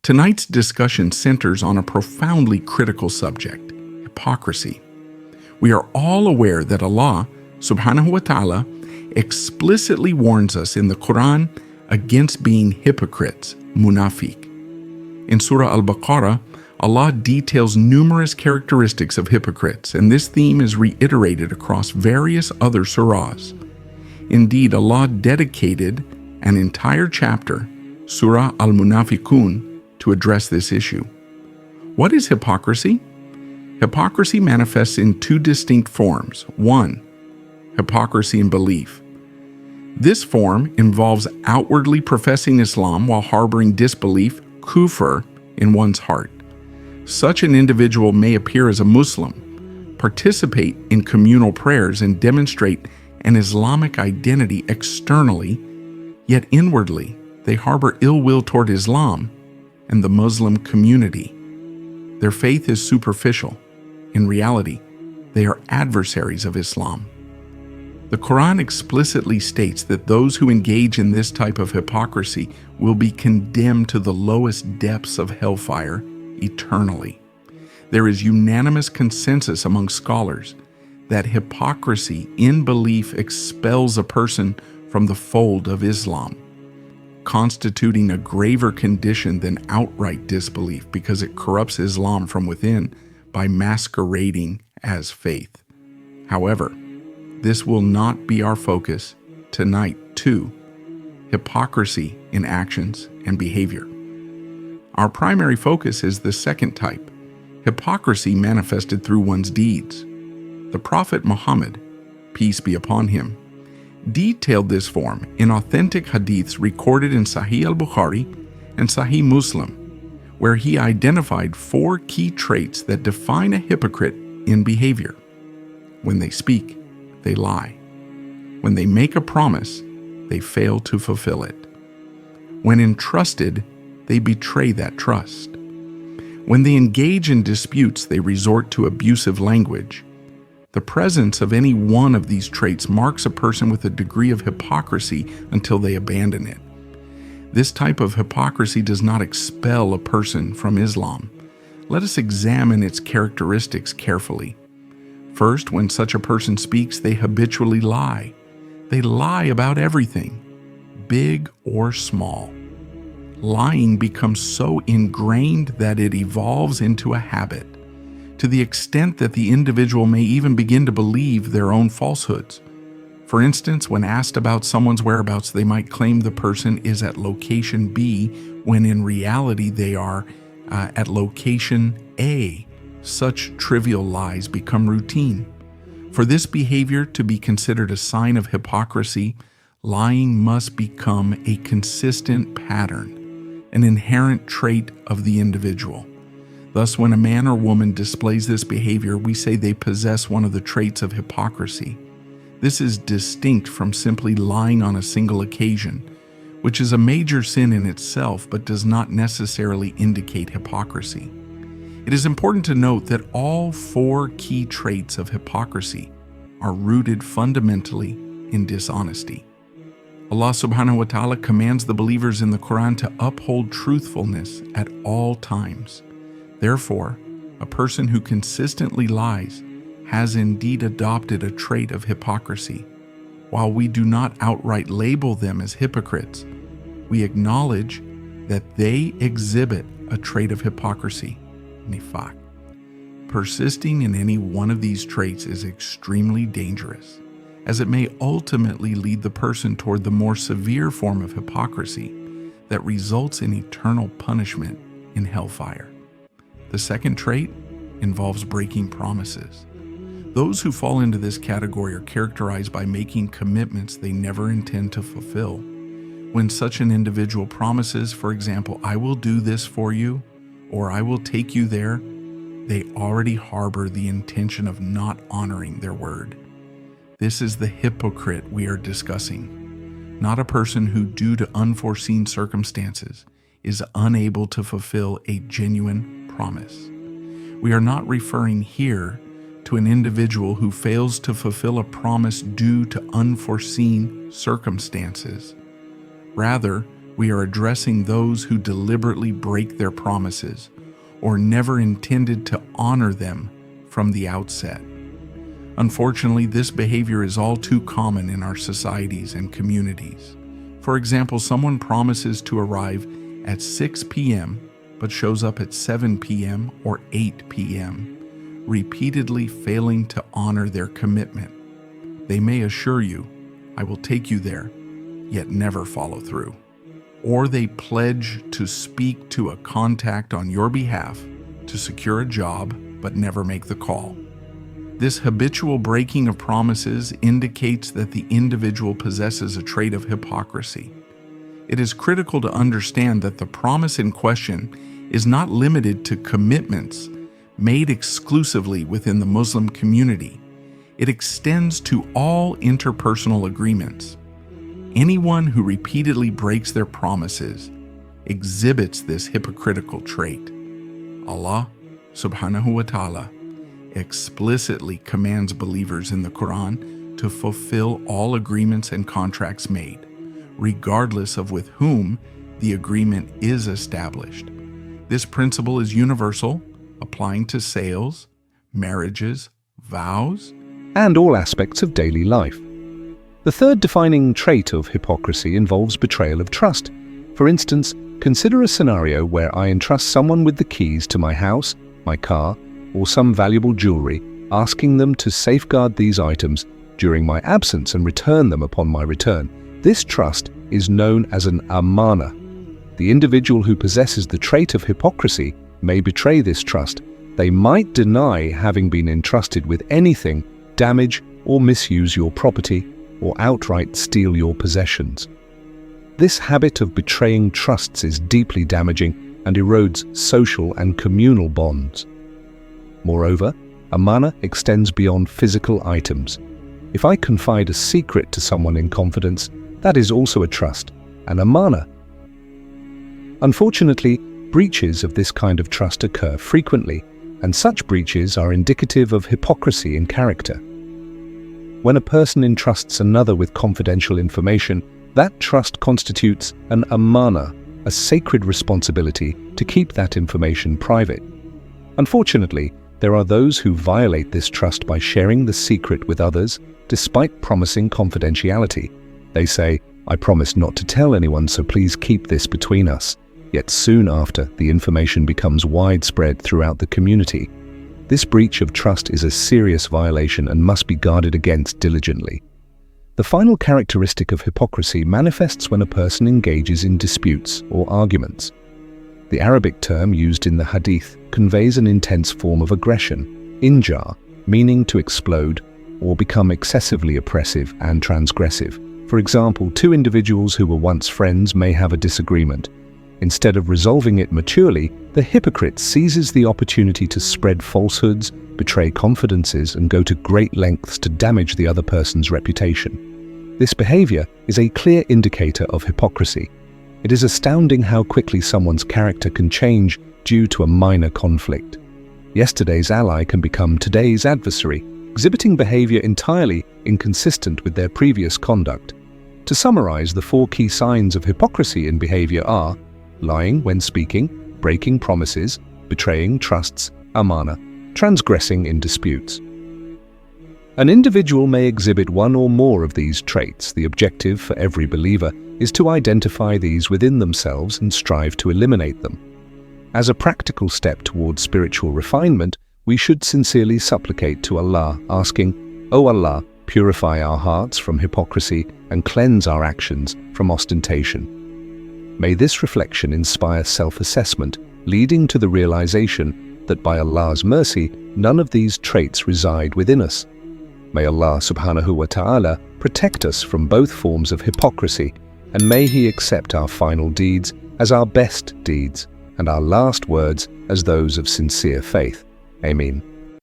Tonight's discussion centers on a profoundly critical subject: hypocrisy. We are all aware that Allah, subhanahu wa ta'ala, explicitly warns us in the Quran against being hypocrites, munafiq. In Surah Al-Baqarah, Allah details numerous characteristics of hypocrites, and this theme is reiterated across various other surahs. Indeed, Allah dedicated an entire chapter, Surah Al-Munafiqun, to address this issue. What is hypocrisy? Hypocrisy manifests in two distinct forms. One, hypocrisy in belief. This form involves outwardly professing Islam while harboring disbelief, kufr, in one's heart. Such an individual may appear as a Muslim, participate in communal prayers, and demonstrate an Islamic identity externally, yet inwardly they harbor ill will toward Islam and the Muslim community. Their faith is superficial. In reality, they are adversaries of Islam. The Quran explicitly states that those who engage in this type of hypocrisy will be condemned to the lowest depths of hellfire eternally. There is unanimous consensus among scholars that hypocrisy in belief expels a person from the fold of Islam, constituting a graver condition than outright disbelief because it corrupts Islam from within by masquerading as faith. However, this will not be our focus tonight. 2. Hypocrisy in actions and behavior. Our primary focus is the second type, hypocrisy manifested through one's deeds. The Prophet Muhammad, peace be upon him, detailed this form in authentic hadiths recorded in Sahih al-Bukhari and Sahih Muslim, where he identified 4 key traits that define a hypocrite in behavior. When they speak, they lie. When they make a promise, they fail to fulfill it. When entrusted, they betray that trust. When they engage in disputes, they resort to abusive language. The presence of any one of these traits marks a person with a degree of hypocrisy until they abandon it. This type of hypocrisy does not expel a person from Islam. Let us examine its characteristics carefully. First, when such a person speaks, they habitually lie. They lie about everything, big or small. Lying becomes so ingrained that it evolves into a habit, to the extent that the individual may even begin to believe their own falsehoods. For instance, when asked about someone's whereabouts, they might claim the person is at location B, when in reality they are at location A. Such trivial lies become routine. For this behavior to be considered a sign of hypocrisy, lying must become a consistent pattern, an inherent trait of the individual. Thus, when a man or woman displays this behavior, we say they possess one of the traits of hypocrisy. This is distinct from simply lying on a single occasion, which is a major sin in itself but does not necessarily indicate hypocrisy. It is important to note that all 4 key traits of hypocrisy are rooted fundamentally in dishonesty. Allah subhanahu wa ta'ala commands the believers in the Quran to uphold truthfulness at all times. Therefore, a person who consistently lies has indeed adopted a trait of hypocrisy. While we do not outright label them as hypocrites, we acknowledge that they exhibit a trait of hypocrisy, nifaq. Persisting in any one of these traits is extremely dangerous, as it may ultimately lead the person toward the more severe form of hypocrisy that results in eternal punishment in hellfire. The second trait involves breaking promises. Those who fall into this category are characterized by making commitments they never intend to fulfill. When such an individual promises, for example, "I will do this for you," or "I will take you there," they already harbor the intention of not honoring their word. This is the hypocrite we are discussing, not a person who, due to unforeseen circumstances, is unable to fulfill a genuine promise. We are not referring here to an individual who fails to fulfill a promise due to unforeseen circumstances. Rather, We are addressing those who deliberately break their promises or never intended to honor them from the outset. Unfortunately, this behavior is all too common in our societies and communities. For example, someone promises to arrive at 6 p.m. but shows up at 7 p.m. or 8 p.m., repeatedly failing to honor their commitment. They may assure you, "I will take you there," yet never follow through. Or they pledge to speak to a contact on your behalf to secure a job but never make the call. This habitual breaking of promises indicates that the individual possesses a trait of hypocrisy. It is critical to understand that the promise in question is not limited to commitments made exclusively within the Muslim community. It extends to all interpersonal agreements. Anyone who repeatedly breaks their promises exhibits this hypocritical trait. Allah subhanahu wa ta'ala explicitly commands believers in the Quran to fulfill all agreements and contracts made, regardless of with whom the agreement is established. This principle is universal, applying to sales, marriages, vows, and all aspects of daily life. The third defining trait of hypocrisy involves betrayal of trust. For instance, consider a scenario where I entrust someone with the keys to my house, my car, or some valuable jewelry, asking them to safeguard these items during my absence and return them upon my return. This trust is known as an amana. The individual who possesses the trait of hypocrisy may betray this trust. They might deny having been entrusted with anything, damage or misuse your property, or outright steal your possessions. This habit of betraying trusts is deeply damaging and erodes social and communal bonds. Moreover, amana extends beyond physical items. If I confide a secret to someone in confidence, that is also a trust, an amana. Unfortunately, breaches of this kind of trust occur frequently, and such breaches are indicative of hypocrisy in character. When a person entrusts another with confidential information, that trust constitutes an amana, a sacred responsibility to keep that information private. Unfortunately, there are those who violate this trust by sharing the secret with others, despite promising confidentiality. They say, "I promise not to tell anyone, so please keep this between us." Yet soon after, the information becomes widespread throughout the community. This breach of trust is a serious violation and must be guarded against diligently. The final characteristic of hypocrisy manifests when a person engages in disputes or arguments. The Arabic term used in the Hadith conveys an intense form of aggression, injar, meaning to explode or become excessively oppressive and transgressive. For example, two individuals who were once friends may have a disagreement. Instead of resolving it maturely, the hypocrite seizes the opportunity to spread falsehoods, betray confidences, and go to great lengths to damage the other person's reputation. This behavior is a clear indicator of hypocrisy. It is astounding how quickly someone's character can change due to a minor conflict. Yesterday's ally can become today's adversary, exhibiting behavior entirely inconsistent with their previous conduct. To summarize, the 4 key signs of hypocrisy in behavior are lying when speaking, breaking promises, betraying trusts, amana, transgressing in disputes. An individual may exhibit one or more of these traits. The objective for every believer is to identify these within themselves and strive to eliminate them. As a practical step towards spiritual refinement, we should sincerely supplicate to Allah, asking, "O Allah, purify our hearts from hypocrisy and cleanse our actions from ostentation." May this reflection inspire self-assessment, leading to the realization that by Allah's mercy, none of these traits reside within us. May Allah subhanahu wa ta'ala protect us from both forms of hypocrisy, and may He accept our final deeds as our best deeds, and our last words as those of sincere faith. Ameen.